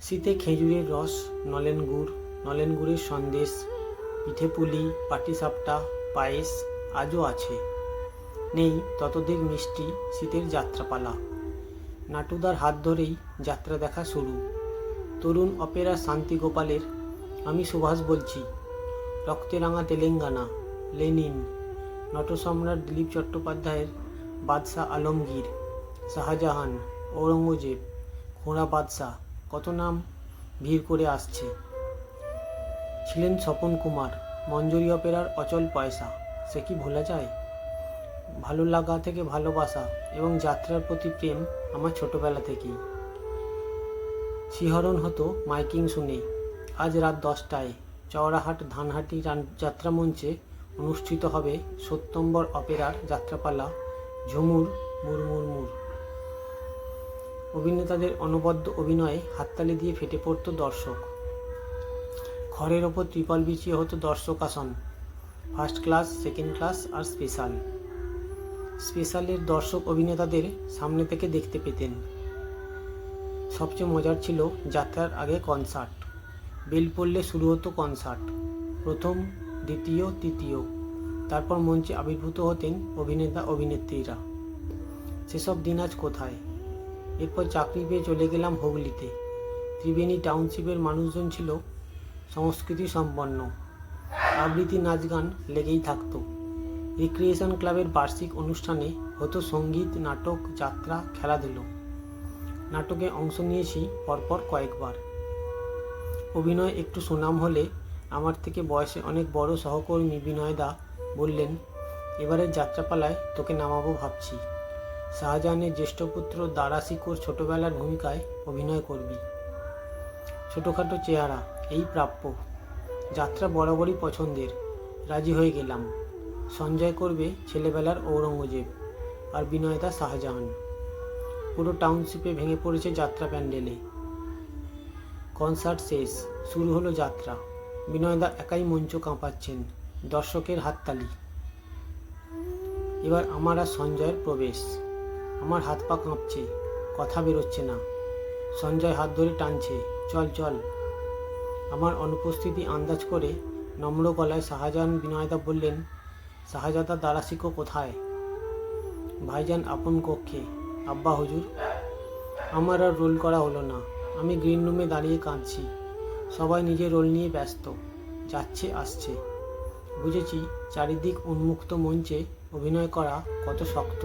শীতে খেজুরের রস, নলেন গুড়ের সন্দেশ, পিঠে পুলি, পাটিসাপটা, পায়েস আজও আছে। নেই ততোধিক মিষ্টি শীতের যাত্রাপালা। নাটুদার হাত ধরেই যাত্রা দেখা শুরু। তরুণ অপেরা শান্তি গোপালের আমি সুভাষ বলছি, রক্তে রাঙা তেলেঙ্গানা, লেনিন, নটসম্রাট দিলীপ চট্টোপাধ্যায়ের বাদশাহ আলমগীর, শাহজাহান, ঔরঙ্গজেব, খোঁড়া বাদশাহ, কত নাম ভিড় করে আসছে। ছিলেন স্বপন কুমার, মঞ্জরি অপেরার অচল পয়সা, সে কি ভোলা যায়? ভালো লাগা থেকে ভালোবাসা এবং যাত্রার প্রতি প্রেম আমার ছোটবেলা থেকেই। শিহরণ হতো মাইকিং শুনে। আজ রাত 10টায় চওড়াহাট ধানহাটি যাত্রা মঞ্চে অনুষ্ঠিত হবে 70 অপেরার যাত্রাপালা ঝুমুর মুরমুরমুর। অভিনেতাদের অনবদ্য অভিনয়ে হাততালি দিয়ে ফেটে পড়ত দর্শক। খড়ের ওপর ত্রিপল বিছিয়ে হতো দর্শক আসন, ফার্স্ট ক্লাস, সেকেন্ড ক্লাস আর স্পেশাল। স্পেশালের দর্শক অভিনেতাদের সামনে থেকে দেখতে পেতেন। সবচেয়ে মজার ছিল যাত্রার আগে কনসার্ট। বেল পড়লে শুরু হতো কনসার্ট, প্রথম, দ্বিতীয়, তৃতীয়। তারপর মঞ্চে আবির্ভূত হতেন অভিনেতা অভিনেত্রীরা। সেসব দিন আজ কোথায়? এরপর চাকরি পেয়ে চলে গেলাম হুগলিতে। ত্রিবেণী টাউনশিপের মানুষজন ছিল সংস্কৃতি সম্পন্ন। আবৃত্তি, নাচ গান লেগেই থাকতো। রিক্রিয়েশন ক্লাবের বার্ষিক অনুষ্ঠানে হতো সঙ্গীত, নাটক, যাত্রা, খেলাধুলো। নাটকে অংশ নিয়েছি পরপর কয়েকবার। অভিনয় একটু সুনাম হলে আমার থেকে বয়সে অনেক বড় সহকর্মী বিনয়দা বললেন, এবারের যাত্রাপালায় তোকে নামাবো ভাবছি। শাহজাহানের জ্যেষ্ঠ পুত্র দারাশিকোর ছোটবেলার ভূমিকায় অভিনয় করবি। ছোটোখাটো চেহারা, এই প্রাপ্য। যাত্রা বরাবরই পছন্দের, রাজি হয়ে গেলাম। সঞ্জয় করবে ছেলেবেলার ঔরঙ্গজেব আর বিনয়দা শাহজাহান। পুরো টাউনশিপে ভেঙে পড়েছে যাত্রা প্যান্ডেলে। কনসার্ট শেষ, শুরু হলো যাত্রা। বিনয়দা একাই মঞ্চ কাঁপাচ্ছেন, দর্শকের হাততালি। এবার আমার আর সঞ্জয়ের প্রবেশ। আমার হাত পা কাঁপছে, কথা বেরোচ্ছে না। সঞ্জয় হাত ধরে টানছে, চল চল। আমার অনুপস্থিতি আন্দাজ করে নম্র গলায় শাহজাহান বিনয়দা বললেন, শাহজাদা দারাশিকো কোথায়? ভাইজান আপন কক্ষে, আব্বা হুজুর। আমার আর রোল করা হলো না। আমি গ্রিন রুমে দাঁড়িয়ে কাঁদছি। সবাই নিজের রোল নিয়ে ব্যস্ত, যাচ্ছে আসছে। বুঝেছি চারিদিক উন্মুক্ত মঞ্চে অভিনয় করা কত শক্ত।